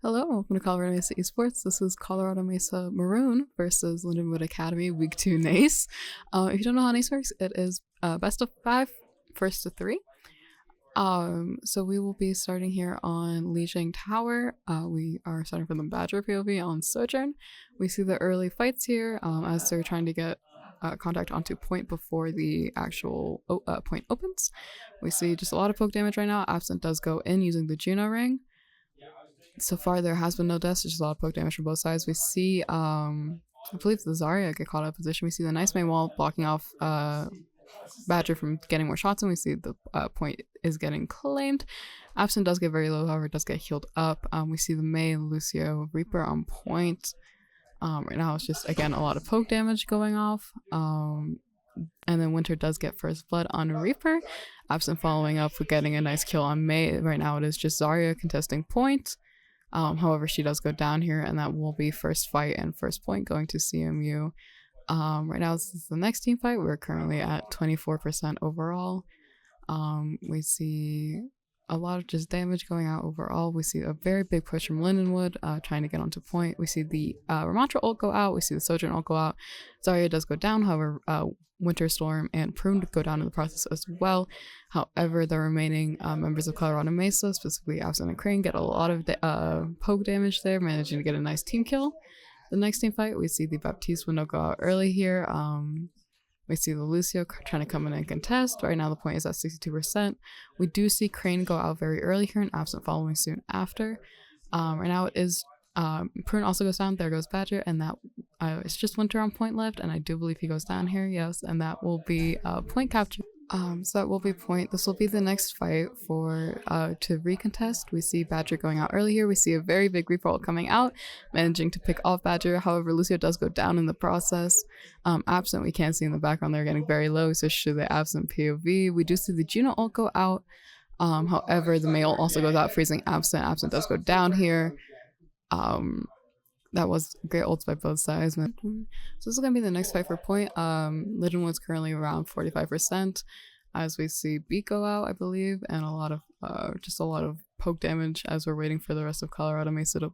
Hello, welcome to Colorado Mesa Esports. This is Colorado Mesa Maroon versus Lindenwood Academy Week 2 NACE. If you don't know how NACE works, it is best of 5, first to 3. So we will be starting here on Lijiang Tower. We are starting from the Badger POV on Sojourn. We see the early fights here as they're trying to get contact onto point before the actual point opens. We see just a lot of poke damage right now. Absent does go in using the Juno ring. So far, there has been no deaths. There's just a lot of poke damage from both sides. We see, I believe the Zarya get caught out of position. We see the Nice Main Wall blocking off Badger from getting more shots, and we see the point is getting claimed. Absent does get very low, however, it does get healed up. We see the Mei, Lucio, Reaper on point. Right now, it's just, again, a lot of poke damage going off. And then Winter does get first blood on Reaper. Absent following up with getting a nice kill on Mei. Right now, it is just Zarya contesting point. However, she does go down here, and that will be first fight and first point going to CMU. Right now, this is the next team fight. We're currently at 24% overall. We see a lot of just damage going out overall. We see a very big push from Lindenwood trying to get onto point. We see the Ramatra ult go out. We see the Sojourn ult go out. Zarya does go down. However, Winter Storm and Prune go down in the process as well. However, the remaining members of Colorado Mesa, specifically Absent and Crane, get a lot of poke damage there, managing to get a nice team kill. The next team fight, we see the Baptiste window go out early here. We see the Lucio trying to come in and contest. Right now, the point is at 62%. We do see Crane go out very early here and Absent following soon after. Right now, it is Prune also goes down. There goes Badger, and that it's just Winter on point left, and I do believe he goes down here, yes, and that will be point capture. So that will be point. This will be the next fight for to recontest. We see Badger going out early here. We see a very big Reaper ult coming out, managing to pick off Badger. However, Lucio does go down in the process. Absent, we can't see in the background. They're getting very low, so should the Absent POV. We do see the Juno ult go out. However, the Mei ult also goes out, freezing Absent. Absent does go down here. That was great ults by both sides. So this is going to be the next fight for point. Lindenwood's currently around 45%, as we see Beat go out, I believe, and a lot of poke damage as we're waiting for the rest of Colorado Mesa to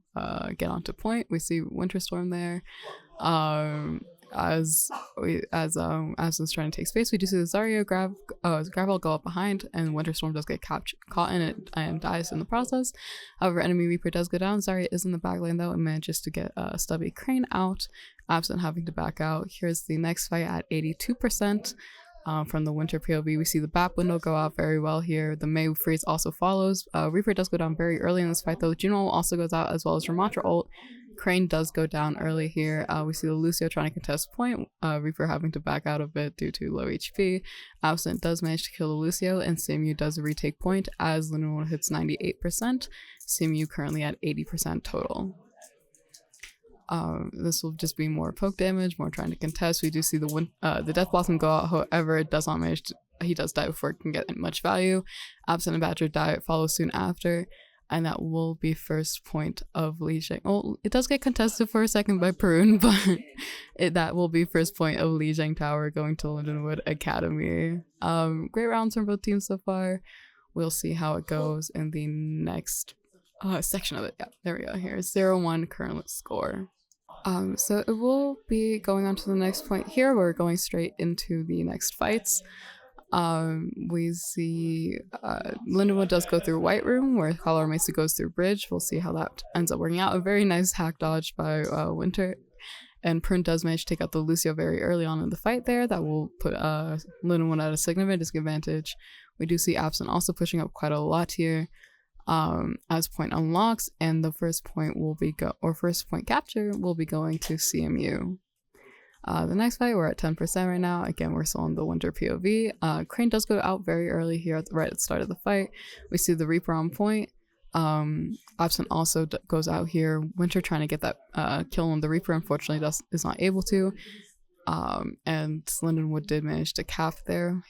get onto point. We see Winter Storm there. As is trying to take space, we do see the Zarya grab ult go up behind, and Winter Storm does get caught in it and dies in the process. However, enemy Reaper does go down. Zarya is in the back lane though and manages to get Stubby Crane out, Absent having to back out. Here's the next fight at 82%. From the Winter POV, we see the BAP window go out very well here. The Mei freeze also follows. Reaper does go down very early in this fight though. Juno also goes out, as well as Ramatra ult. Crane does go down early here. We see the Lucio trying to contest point. Reaper having to back out of it due to low HP. Absent does manage to kill the Lucio, and CMU does retake point as Lindenwood hits 98%. CMU currently at 80% total. This will just be more poke damage, more trying to contest. We do see the Death Blossom go out, however, it does not manage to, he does die before it can get much value. Absent and Badger die follow soon after, and that will be first point of Lijiang. Well, it does get contested for a second by Prune, but that will be first point of Lijiang Tower going to Lindenwood Academy. Great rounds from both teams so far. We'll see how it goes in the next section of it. Yeah, there we go. Here's 0-1 current score. So it will be going on to the next point here. We're going straight into the next fights. We see Lindenwood does go through White Room, where Colorado Mesa goes through Bridge. We'll see how that ends up working out. A very nice hack dodge by Winter. And Prune does manage to take out the Lucio very early on in the fight there. That will put Lindenwood at a significant disadvantage. We do see Absent also pushing up quite a lot here. As point unlocks, and the first point will be first point capture will be going to CMU. The next fight, we're at 10% right now. Again, we're still on the Winter POV. Crane does go out very early here right at the start of the fight. We see the Reaper on point. Absent also goes out here. Winter trying to get that kill on the Reaper, unfortunately is not able to. And Lindenwood did manage to cap there,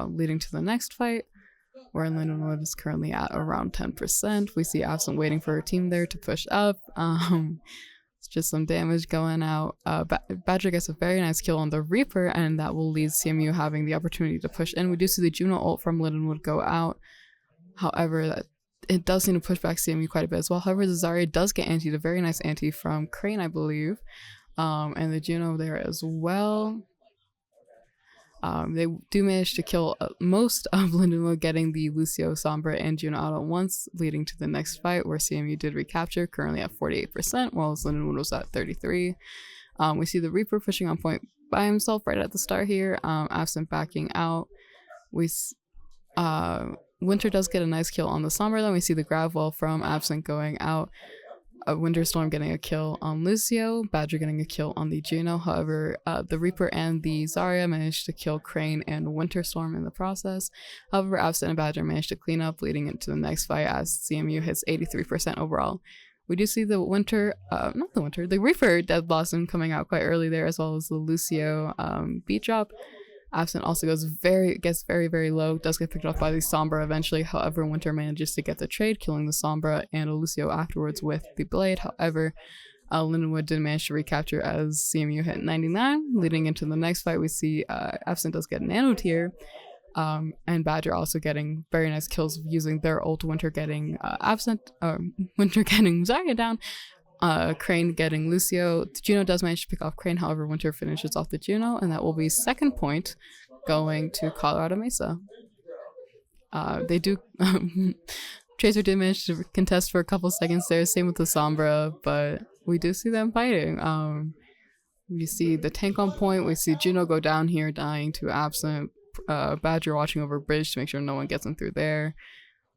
leading to the next fight, where Lindenwood is currently at around 10%. We see Absent waiting for her team there to push up. It's just some damage going out. Badger gets a very nice kill on the Reaper, and that will lead CMU having the opportunity to push in. We do see the Juno ult from Lindenwood go out. However, that it does seem to push back CMU quite a bit as well. However, the Zarya does get antied, a very nice anti from Crane, I believe. And the Juno there as well. They do manage to kill most of Lindenwood, getting the Lucio, Sombra, and Juno out at once, leading to the next fight where CMU did recapture, currently at 48%, while Lindenwood was at 33%. We see the Reaper pushing on point by himself right at the start here, Absent backing out. Winter does get a nice kill on the Sombra, then we see the grab well from Absent going out. Winterstorm getting a kill on Lucio, Badger getting a kill on the Juno. However, the Reaper and the Zarya managed to kill Crane and Winterstorm in the process. However, Absent and Badger managed to clean up, leading into the next fight as CMU hits 83% overall. We do see the Reaper Dead Blossom coming out quite early there, as well as the Lucio beat drop. Absent also gets very, very low, does get picked off by the Sombra eventually. However, Winter manages to get the trade, killing the Sombra and a Lucio afterwards with the blade. However, Lindenwood did manage to recapture as CMU hit 99. Leading into the next fight, we see Absent does get Nano Tier, and Badger also getting very nice kills using their ult. Winter getting Winter getting Zarya down. Crane getting Lucio. Juno does manage to pick off Crane, however, Winter finishes off the Juno, and that will be second point going to Colorado Mesa. They do. Tracer did manage to contest for a couple seconds there, same with the Sombra, but we do see them fighting. We see the tank on point, we see Juno go down here, dying to Absent. Badger watching over bridge to make sure no one gets him through there.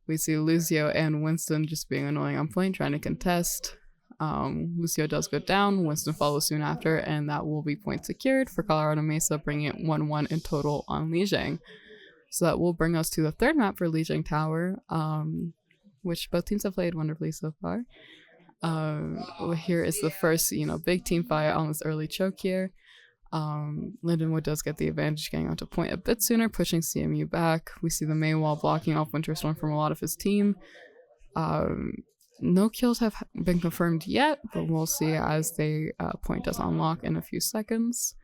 We see Lucio and Winston just being annoying on point, trying to contest. Lucio does go down, Winston follows soon after, and that will be point secured for Colorado Mesa, bringing it 1-1 in total on Lijiang. So that will bring us to the third map for Lijiang Tower, which both teams have played wonderfully so far. Here is the first, big team fight on this early choke here. Lindenwood does get the advantage, getting onto point a bit sooner, pushing CMU back. We see the Mei wall blocking off Winterstorm from a lot of his team. No kills have been confirmed yet, but we'll see as the point does unlock in a few seconds.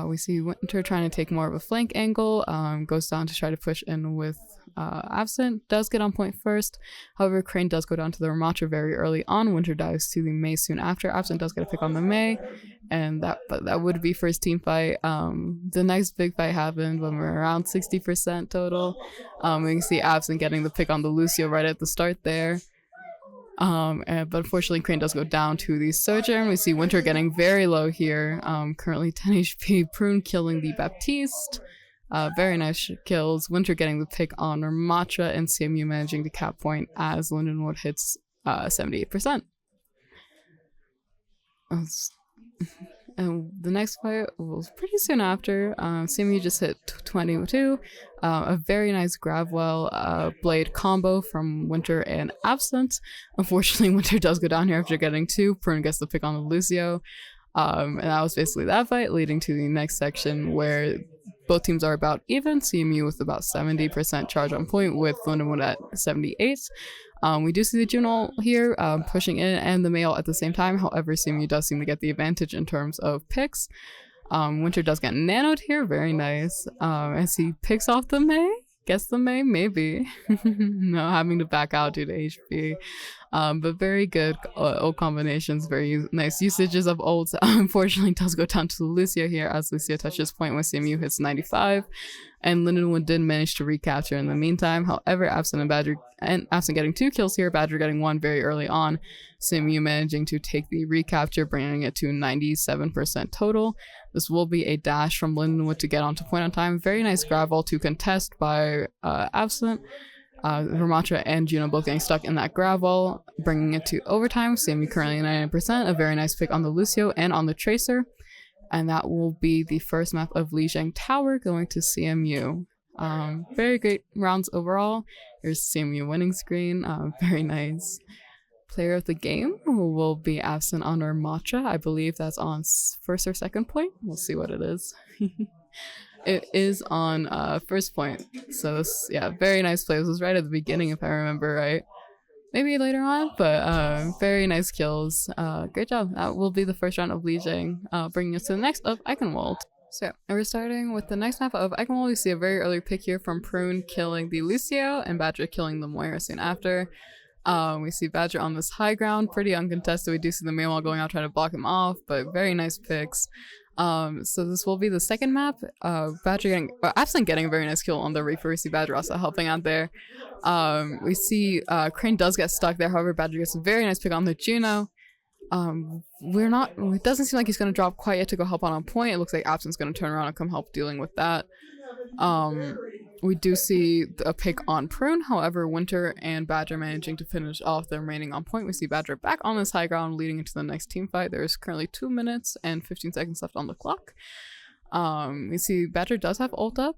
We see Winter trying to take more of a flank angle, goes down to try to push in with Absent, does get on point first. However, Crane does go down to the Ramatra very early on. Winter dives to the Mei soon after. Absent does get a pick on the Mei, and that would be first team fight. The next big fight happened when we're around 60% total. We can see Absent getting the pick on the Lucio right at the start there. But unfortunately, Crane does go down to the Sojourn. We see Winter getting very low here. Currently 10 HP. Prune killing the Baptiste. Very nice kills. Winter getting the pick on Ramatra, and CMU managing to cap point as Lindenwood hits 78%. And the next fight was pretty soon after. CMU just hit 22. A very nice grab well blade combo from Winter and Absent. Unfortunately, Winter does go down here after getting 2. Prune gets the pick on the Lucio. And that was basically that fight, leading to the next section where both teams are about even. CMU with about 70% charge on point, with Lindenwood at 78%. We do see the Juno here pushing in and the male at the same time. However, CMU does seem to get the advantage in terms of picks. Winter does get nanoed here. Very nice. As he picks off the Mei. Guess the Mei? Maybe. No, having to back out due to HP. But very good ult combinations. Very nice usages of ults. Unfortunately, does go down to Lucio here as Lucio touches point when CMU hits 95. And Lindenwood did manage to recapture in the meantime. However, Absent getting 2 kills here, Badger getting 1 very early on. CMU managing to take the recapture, bringing it to 97% total. This will be a dash from Lindenwood to get onto point on time. Very nice grab ball to contest by Absent. Ramatra and Juno both getting stuck in that grab wall, bringing it to overtime. CMU currently 99%. A very nice pick on the Lucio and on the Tracer. And that will be the first map of Lijiang Tower going to CMU. Very great rounds overall. Here's the CMU winning screen. Very nice. Player of the game will be Absent on Ramatra. I believe that's on first or second point. We'll see what it is. It is on first point. So yeah, very nice play. This was right at the beginning if I remember right. Maybe later on, but very nice kills. Great job. That will be the first round of Lijiang, bringing us to the next of Eichenwald. So, we're starting with the next map of Eggmall. We see a very early pick here from Prune killing the Lucio and Badger killing the Moira soon after. We see Badger on this high ground, pretty uncontested. We do see the Maywall going out trying to block him off, but very nice picks. So this will be the second map. Badger getting, Absent getting a very nice kill on the Reaper. We see Badger also helping out there. We see Crane does get stuck there, however Badger gets a very nice pick on the Juno. It doesn't seem like he's going to drop quite yet to go help on point. It looks like Absent's going to turn around and come help dealing with that. We do see a pick on Prune, however Winter and Badger managing to finish off the remaining on point. We see Badger back on this high ground leading into the next team fight. There is currently 2 minutes and 15 seconds left on the clock. We see Badger does have ult up.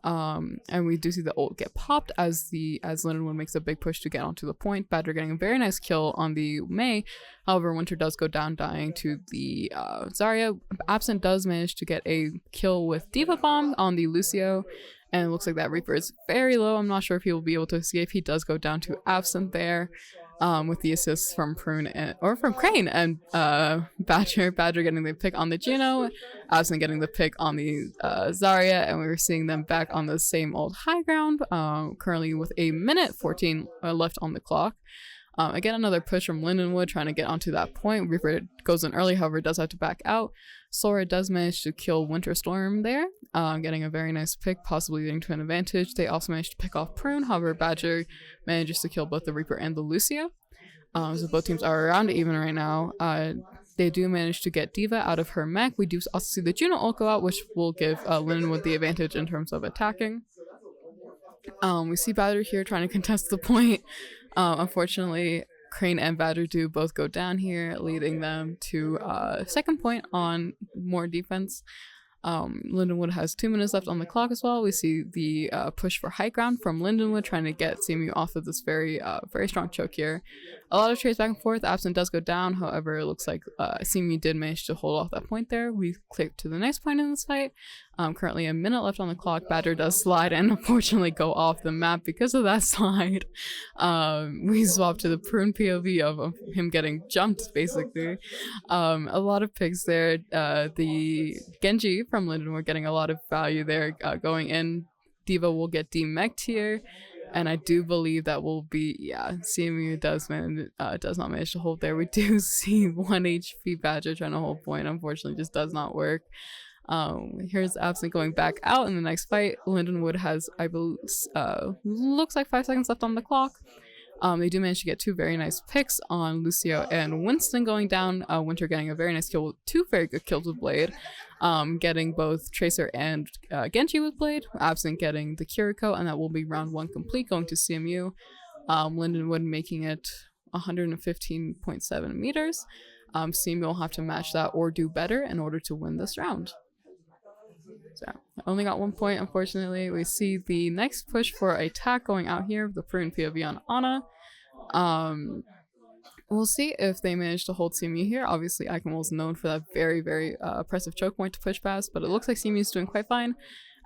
And we do see the ult get popped as Lindenwood makes a big push to get onto the point. Badger getting a very nice kill on the Mei. However, Winter does go down, dying to the Zarya. Absent does manage to get a kill with Diva Bomb on the Lucio, and it looks like that Reaper is very low. I'm not sure if he will be able to escape. He does go down to Absent there. With the assists from Prune or from Crane and Badger getting the pick on the Juno, Absent getting the pick on the Zarya, and we were seeing them back on the same old high ground, currently with a minute 14 left on the clock. Again, another push from Lindenwood trying to get onto that point. Reaper goes in early, however, does have to back out. Sora does manage to kill Winter Storm there, getting a very nice pick, possibly leading to an advantage. They also managed to pick off Prune, however, Badger manages to kill both the Reaper and the Lucio. So both teams are around even right now. They do manage to get Diva out of her mech. We do also see the Juno ult go out, which will give Lindenwood the advantage in terms of attacking. We see Badger here trying to contest the point. Unfortunately, Crane and Badger do both go down here, leading them to second point on more defense. Lindenwood has 2 minutes left on the clock as well. We see the push for high ground from Lindenwood, trying to get CMU off of this very strong choke here. A lot of trades back and forth. Absent does go down, however, it looks like CMU did manage to hold off that point there. We click to the next point in this fight. Currently a minute left on the clock. Badger does slide and unfortunately go off the map because of that slide. We swap to the Prune POV of him getting jumped, basically. A lot of picks there. The Genji from Lindenwood getting a lot of value there, going in. Diva will get demech'd here. And I do believe that will be, CMU does not manage to hold there. We do see 1 HP Badger trying to hold point. Unfortunately, just does not work. Here's Absent going back out in the next fight. Lindenwood has, I believe, looks like 5 seconds left on the clock. They do manage to get 2 very nice picks on Lucio and Winston going down. Winter getting a very nice kill with 2 very good kills with Blade. Getting both Tracer and Genji with Blade. Absent getting the Kiriko, and that will be round 1 complete, going to CMU. Lindenwood making it 115.7 meters. CMU will have to match that or do better in order to win this round. So, only got 1 point, unfortunately. We see the next push for attack going out here, the Prune POV on Ana. We'll see if they manage to hold CMU here. Obviously, Iconwell is known for that very, very oppressive choke point to push past, but it looks like CMU is doing quite fine.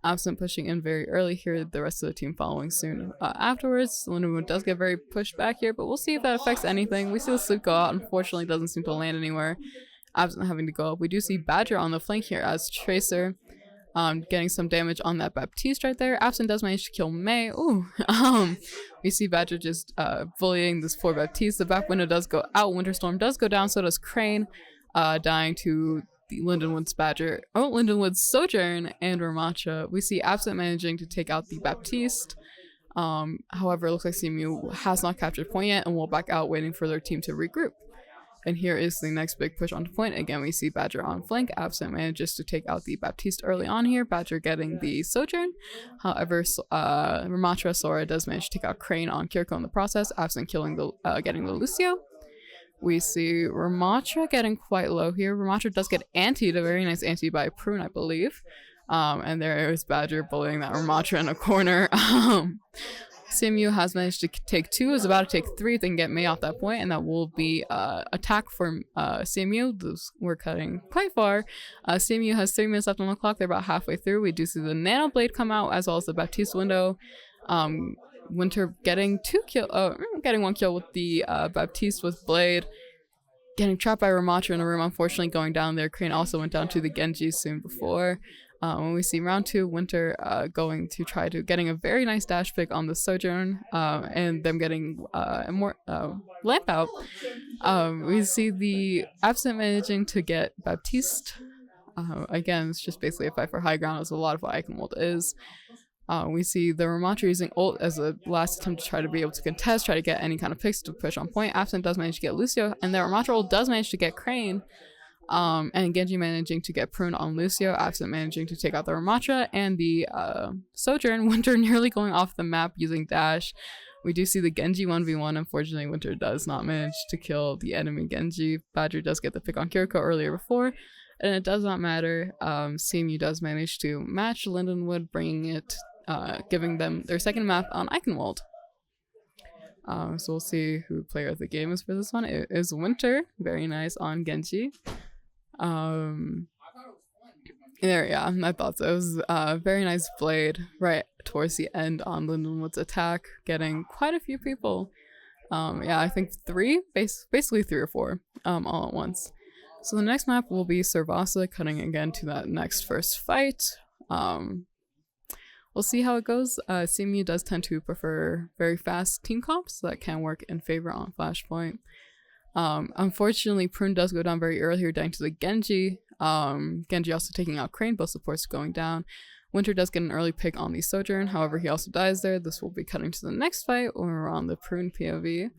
Absent pushing in very early here, the rest of the team following soon afterwards. Lindenwood does get very pushed back here, but we'll see if that affects anything. We see the sleep go out, unfortunately doesn't seem to land anywhere. Absent having to go up. We do see Badger on the flank here as Tracer. Getting some damage on that Baptiste right there. Absent does manage to kill Mei. Ooh. We see Badger just bullying this poor Baptiste. The back window does go out. Winterstorm does go down. So does Crane, dying to the Lindenwood's Badger. Oh, Lindenwood's Sojourn and Ramacha. We see Absent managing to take out the Baptiste. However, it looks like CMU has not captured point yet and will back out, waiting for their team to regroup. And here is the next big push onto point. Again, we see Badger on flank. Absent manages to take out the Baptiste early on here. Badger getting the Sojourn. However, Ramatra Sora does manage to take out Crane on Kiriko in the process. Absent killing getting the Lucio. We see Ramatra getting quite low here. Ramatra does get antied, a very nice anti by Prune, I believe. And there is Badger bullying that Ramatra in a corner. CMU has managed to take 2, is about to take 3 if they can get Mei off that point, and that will be attack for CMU. We're cutting quite far. CMU has 3 minutes left on the clock. They're about halfway through. We do see the Nano Blade come out, as well as the Baptiste window. Winter getting 1 kill with the Baptiste with Blade. getting trapped by Ramatra in the room, unfortunately going down there. Crane also went down to the Genji soon before. When we see round 2, Winter going to try to getting a very nice dash pick on the Sojourn, and them getting more lamp out. We see the Absent managing to get Baptiste. Again, it's just basically a fight for high ground, as a lot of what Eichenwald is. We see the Ramatra using ult as a last attempt to try to be able to contest, try to get any kind of picks to push on point. Absent does manage to get Lucio, and the Ramatra ult does manage to get Crane. And Genji managing to get Prune on Lucio, Absent managing to take out the Ramatra, and the Sojourn. Winter nearly going off the map using dash. We do see the Genji 1v1. Unfortunately, Winter does not manage to kill the enemy Genji. Badger does get the pick on Kiriko earlier before, and it does not matter. CMU does manage to match Lindenwood, bringing it, giving them their second map on Eichenwald. So we'll see who player of the game is for this one. It is Winter. Very nice on Genji. Yeah, I thought so. It was a very nice blade right towards the end on Lindenwood's attack, getting quite a few people. Yeah, I think basically 3 or 4, all at once. So the next map will be Servasa, cutting again to that next first fight. We'll see how it goes. CMU does tend to prefer very fast team comps, so that can work in favor on Flashpoint. Unfortunately, Prune does go down very early here, dying to the Genji. Genji also taking out Crane, both supports going down. Winter does get an early pick on the Sojourn, however he also dies there. This will be cutting to the next fight when we're on the Prune POV.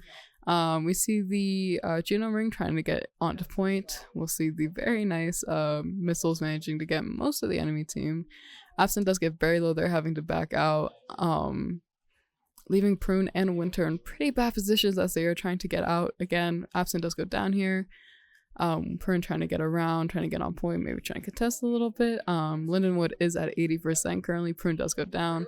We see the Juno ring trying to get onto point. We'll see the very nice missiles managing to get most of the enemy team. Absent does get very low there, having to back out, leaving Prune and Winter in pretty bad positions as they are trying to get out. Again, Absent does go down here. Prune trying to get around, trying to get on point, maybe trying to contest a little bit. Lindenwood is at 80% currently. Prune does go down.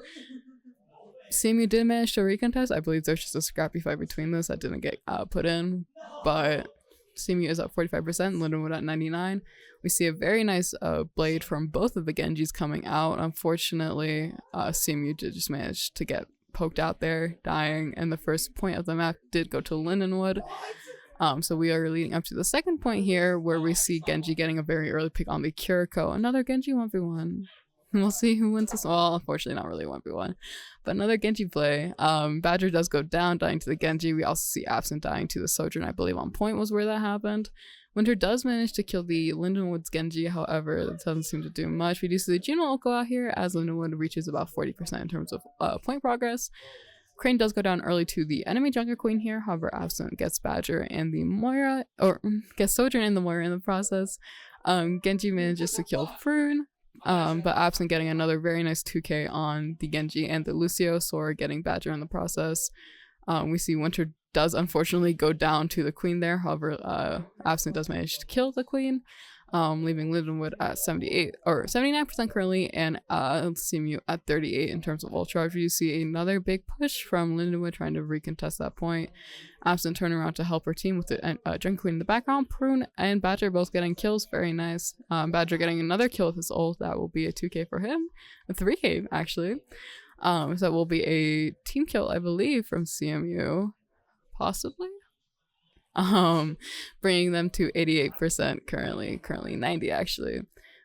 CMU did manage to recontest. I believe there's just a scrappy fight between this that didn't get put in, but CMU is at 45%, Lindenwood at 99%. We see a very nice blade from both of the Genjis coming out. Unfortunately, CMU did just manage to get poked out there, dying, and the first point of the map did go to Lindenwood. So we are leading up to the second point here, where we see Genji getting a very early pick on the Kiriko. Another Genji 1v1. We'll see who wins this. Well, unfortunately, not really 1v1, but another Genji play. Badger does go down, dying to the Genji. We also see Absent dying to the Sojourn. I believe on point was where that happened. Winter does manage to kill the Lindenwood's Genji, however, it doesn't seem to do much. We do see the Juno go out here as Lindenwood reaches about 40% in terms of point progress. Crane does go down early to the enemy Junker Queen here, however, Absent gets Badger and the Moira, or gets Sojourn and the Moira in the process. Genji manages to kill Prune. But Absent getting another very nice 2k on the Genji and the Lucio, Sora getting Badger in the process. We see Winter does unfortunately go down to the Queen there, however, Absent does manage to kill the Queen, leaving Lindenwood at 78 or 79% currently, and CMU at 38 in terms of ult charge. You see another big push from Lindenwood trying to recontest that point. Absent turning around to help her team with the Junker Queen in the background. Prune and Badger both getting kills, very nice. Badger getting another kill with his ult. That will be a 2k for him, a 3k actually. So that will be a team kill, I believe, from CMU, possibly. Bringing them to 88% currently 90 actually.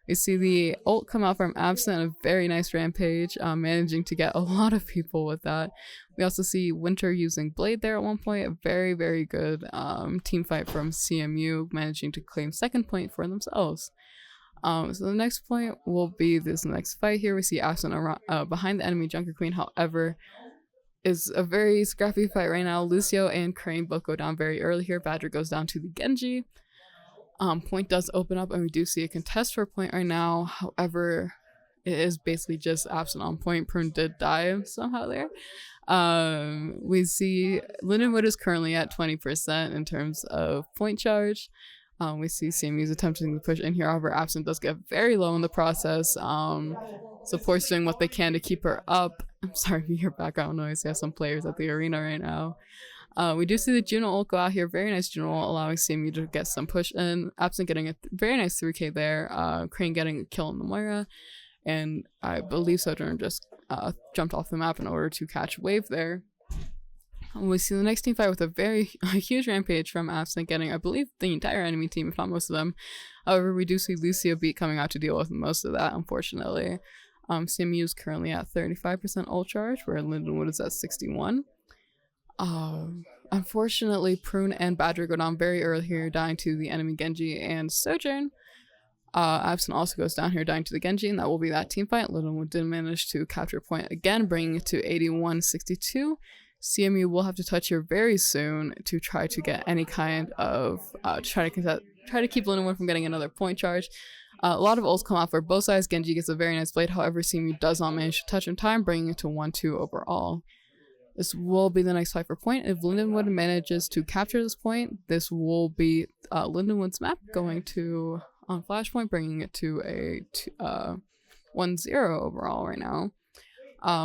We see the ult come out from Absent, a very nice rampage, managing to get a lot of people with that. We also see Winter using Blade there at one point, a very, very good team fight from CMU, managing to claim second point for themselves. So the next point will be this next fight here. We see Absent around, behind the enemy Junker Queen, however, is a very scrappy fight right now. Lucio and Crane both go down very early here. Badger goes down to the Genji. Point does open up, and we do see a contest for point right now. However, it is basically just Absent on point. Prune did die somehow there. We see Lindenwood is currently at 20% in terms of point charge. We see CMU's attempting to push in here. However, Absent does get very low in the process. Support's doing what they can to keep her up. I'm sorry if you hear background noise. We have some players at the arena right now. We do see the Juno ult go out here. Very nice Juno ult, allowing CMU to get some push in. Absent getting a very nice 3k there. Crane getting a kill on the Moira. And I believe Sojourn just jumped off the map in order to catch Wave there. We see the next team fight with a huge rampage from Absent getting, I believe, the entire enemy team, if not most of them. However, we do see Lucio Beat coming out to deal with most of that, unfortunately. CMU is currently at 35% ult charge, where Lindenwood is at 61. Unfortunately, Prune and Badger go down very early here, dying to the enemy Genji and Sojourn. Absent also goes down here, dying to the Genji, and that will be that team fight. Lindenwood did manage to capture a point again, bringing it to 81-62. CMU will have to touch here very soon to try to get any kind of try to keep Lindenwood from getting another point charge. A lot of ults come out for both sides. Genji gets a very nice blade, however, CMU does not manage to touch in time, bringing it to 1-2 overall. This will be the next fight for point. If Lindenwood manages to capture this point, this will be Lindenwood's map going to on Flashpoint, bringing it to a 1-0 overall right now.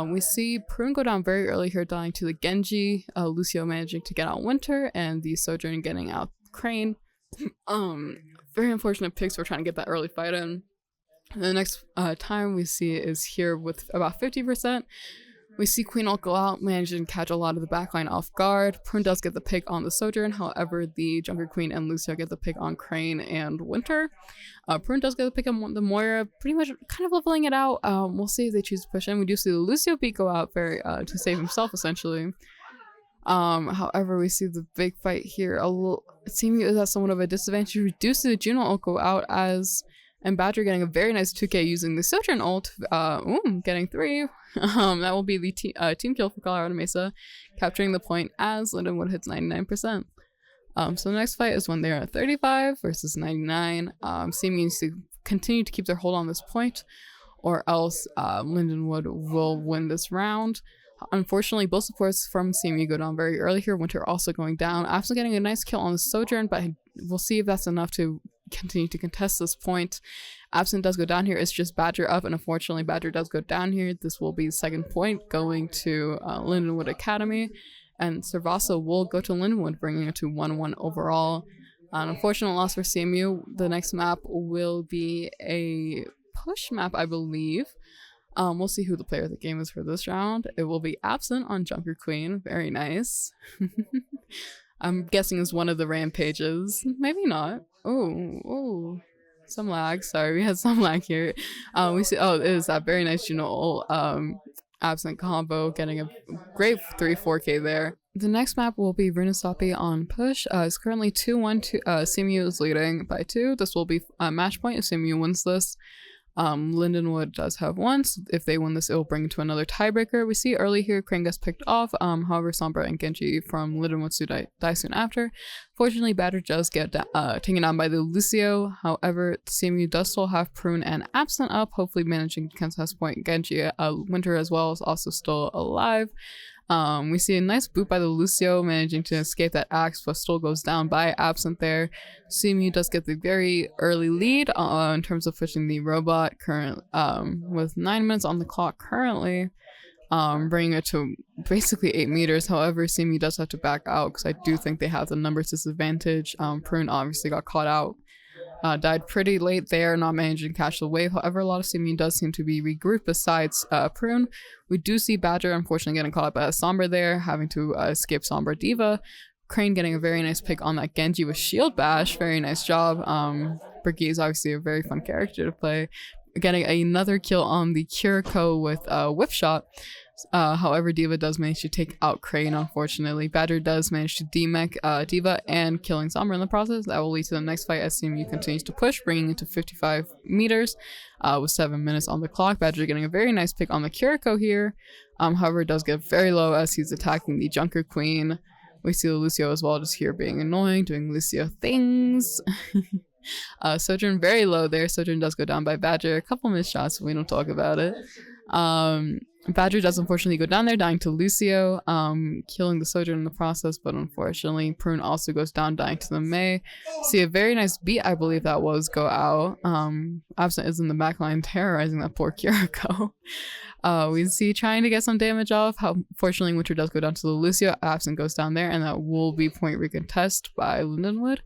We see Prune go down very early here, dying to the Genji, Lucio managing to get out Winter, and the Sojourn getting out Crane. Very unfortunate picks for trying to get that early fight in. And the next time we see is here with about 50%. We see Queen Ult go out, managing to catch a lot of the backline off guard. Prune does get the pick on the Sojourn, however, the Junker Queen and Lucio get the pick on Crane and Winter. Prune does get the pick on the Moira, pretty much kind of leveling it out. We'll see if they choose to push in. We do see the Lucio beat go out very to save himself, essentially. However, we see the big fight here. CMU is at somewhat of a disadvantage. We do see the Juno ult go out and Badger getting a very nice 2k using the Sojourn ult, getting 3. That will be the team kill for Colorado Mesa, capturing the point as Lindenwood hits 99%. So the next fight is when they're at 35 versus 99. CMU needs to continue to keep their hold on this point, or else Lindenwood will win this round. Unfortunately, both supports from CMU go down very early here. Winter also going down. Absent getting a nice kill on the Sojourn, but we'll see if that's enough to continue to contest this point. Absent does go down here. It's just Badger up, and unfortunately Badger does go down here. This will be the second point going to Lindenwood Academy, and Servaso will go to Lindenwood, bringing it to 1-1 overall. An unfortunate loss for CMU. The next map will be a push map, I believe. We'll see who the player of the game is for this round. It will be Absent on Junker Queen. Very nice. I'm guessing it's one of the rampages. Maybe not. Oh, some lag. Sorry, we had some lag here. We see. Oh, it is that very nice Juno Absent combo, getting a great 3-4k there. The next map will be Runasapi on push. It's currently 2-1. CMU is leading by 2. This will be a match point if CMU wins this. Lindenwood does have once. If they win this, it will bring to another tiebreaker. We see early here Crane gets picked off. However, Sombra and Genji from Lindenwood die soon after. Fortunately, Badger does get taken down by the Lucio. However, CMU does still have Prune and Absent up, hopefully managing to contest point. Genji, Winter as well, is also still alive. We see a nice boot by the Lucio, managing to escape that axe, but still goes down by Absent there. CMU does get the very early lead in terms of pushing the robot, with 9 minutes on the clock currently, bringing it to basically 8 meters. However, CMU does have to back out because I do think they have the numbers disadvantage. Prune obviously got caught out. Died pretty late there, not managing to catch the wave. However, a lot of CMU does seem to be regrouped besides Prune. We do see Badger unfortunately getting caught up by Sombra there, having to escape Sombra Diva. Crane getting a very nice pick on that Genji with Shield Bash. Very nice job. Brigitte is obviously a very fun character to play. Getting another kill on the Kiriko with Whip Shot. However, Diva does manage to take out Crane, unfortunately. Badger does manage to demech Diva and killing Sombra in the process. That will lead to the next fight as CMU continues to push, bringing it to 55 meters with 7 minutes on the clock. Badger getting a very nice pick on the Kiriko here. However, it does get very low as he's attacking the Junker Queen. We see the Lucio as well, just here being annoying, doing Lucio things. Sojourn very low there. Sojourn does go down by Badger. A couple missed shots, we don't talk about it. Badger does unfortunately go down there, dying to Lucio, killing the Sojourn in the process, but unfortunately Prune also goes down, dying to the Mei. See a very nice beat, I believe that was, go out. Absent is in the backline terrorizing that poor Kiriko. We see trying to get some damage off. Fortunately, Winter does go down to the Lucio. Absent goes down there, and that will be point recontest by Lindenwood.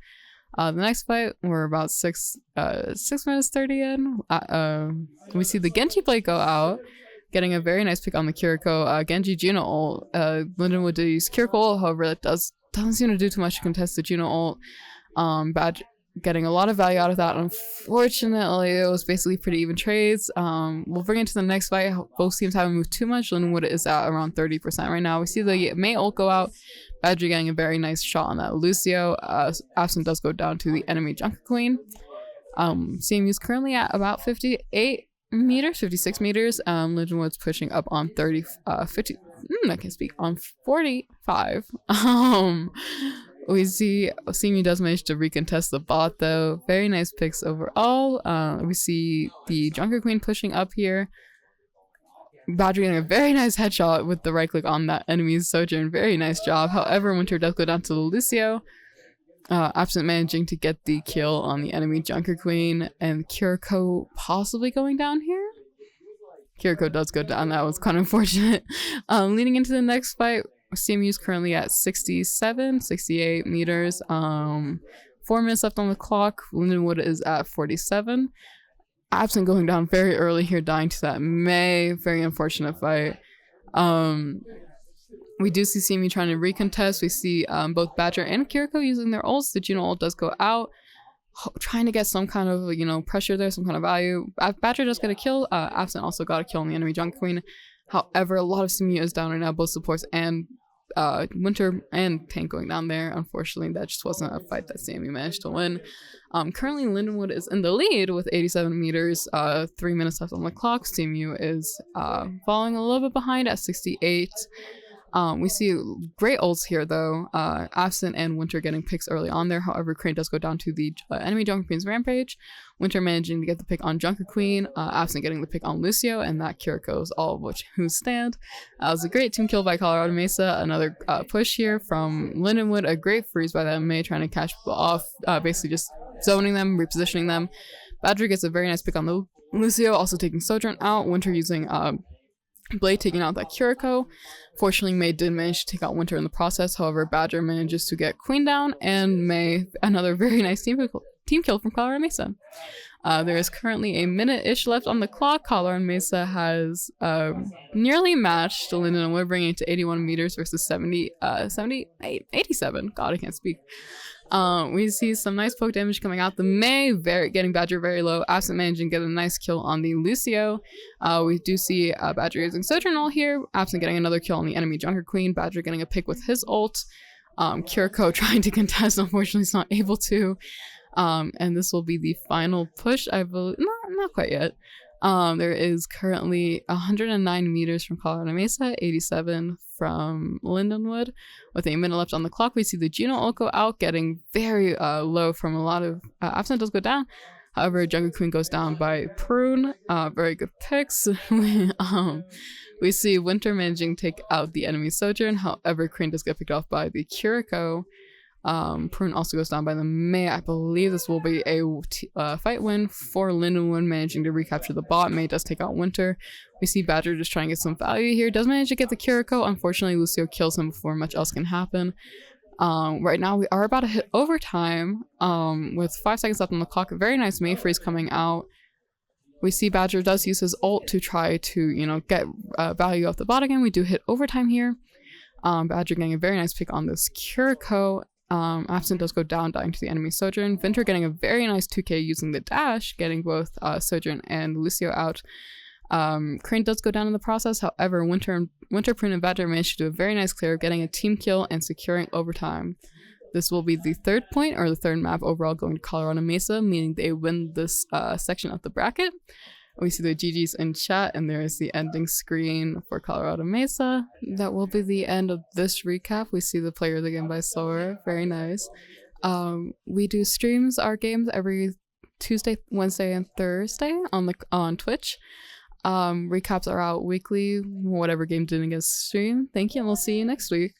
The next fight, we're about 6 minutes 30 in. We see the Genji plate go out. getting a very nice pick on the Kiriko. Genji Juno ult. Lindenwood did use Kiriko ult, however, that doesn't seem to do too much to contest the Juno ult. Badger getting a lot of value out of that. Unfortunately, it was basically pretty even trades. We'll bring it to the next fight. Both teams haven't moved too much. Lindenwood is at around 30% right now. We see the Mei ult go out. Badger getting a very nice shot on that Lucio. Absent does go down to the enemy Junker Queen. CMU is currently at about 58 meters, 56 meters. Lindenwood's pushing up on 50. I can speak on 45. We see CMU does manage to recontest the bot though. Very nice picks overall. We see the Junker Queen pushing up here. Badger getting a very nice headshot with the right click on that enemy's Sojourn. Very nice job. However, Winter does go down to the Lucio. Absent managing to get the kill on the enemy Junker Queen. And Kiriko possibly going down here. Kiriko does go down. That was kind of unfortunate. Leading into the next fight, CMU is currently at 68 meters. 4 minutes left on the clock. Lindenwood is at 47. Absent going down very early here, dying to that Mei. Very unfortunate fight. We do see CMU trying to recontest. We see both Badger and Kiriko using their ults. The Juno ult does go out, trying to get some kind of pressure there, some kind of value. Badger does get a kill. Absent also got a kill on the enemy Junker Queen. However, a lot of CMU is down right now, both supports and Winter and Tank going down there. Unfortunately, that just wasn't a fight that CMU managed to win. Currently, Lindenwood is in the lead with 87 meters, 3 minutes left on the clock. CMU is falling a little bit behind at 68. We see great ults here though. Absent and Winter getting picks early on there. However, Crane does go down to the enemy Junker Queen's Rampage. Winter managing to get the pick on Junker Queen. Absent getting the pick on Lucio, and that Kiriko's all of which who stand. It was a great team kill by Colorado Mesa. Another push here from Lindenwood. A great freeze by that Mei trying to catch people off. Basically just zoning them, repositioning them. Badger gets a very nice pick on the Lucio, also taking Sojourn out. Winter using Blade taking out that Kiriko. Fortunately, Mei did manage to take out Winter in the process. However, Badger manages to get Queen down, and Mei, another very nice team kill from Colorado Mesa. There is currently a minute-ish left on the clock. Colorado Mesa has nearly matched Lindenwood, bringing it to 81 meters versus 87. God, I can't speak. We see some nice poke damage coming out. The Mei getting Badger very low. Absent managing to get a nice kill on the Lucio. We do see Badger using Sojourn ult here. Absent getting another kill on the enemy Junker Queen. Badger getting a pick with his ult. Kiriko trying to contest. Unfortunately, is not able to. And this will be the final push, I believe. Not quite yet. There is currently 109 meters from Colorado Mesa, 87 from Lindenwood. With a minute left on the clock, we see the Juno ult go out, getting very low from a lot of... Absent does go down. However, Junker Queen goes down by Maroon. Very good picks. We see Winter managing to take out the enemy Sojourn. However, Crane does get picked off by the Kiriko. Maroon also goes down by the Mei. I believe this will be a fight win for Lindenwood, managing to recapture the bot. Mei does take out Winter. We see Badger just trying to get some value here. Does manage to get the Kiriko. Unfortunately, Lucio kills him before much else can happen. Right now, we are about to hit overtime with 5 seconds left on the clock. A very nice Mei freeze coming out. We see Badger does use his ult to try to, get value off the bot again. We do hit overtime here. Badger getting a very nice pick on this Kiriko. Absent does go down, dying to the enemy Sojourn. Winter getting a very nice 2k using the dash, getting both Sojourn and Lucio out. Crane does go down in the process. However, Winter, Prune, and Badger managed to do a very nice clear, getting a team kill and securing overtime. This will be the third point, or the third map overall, going to Colorado Mesa, meaning they win this section of the bracket. We see the GGs in chat, and there is the ending screen for Colorado Mesa. That will be the end of this recap. We see the player of the game by Sora. Very nice. We do streams, our games, every Tuesday, Wednesday, and Thursday on Twitch. Recaps are out weekly, whatever game didn't get streamed. Thank you, and we'll see you next week.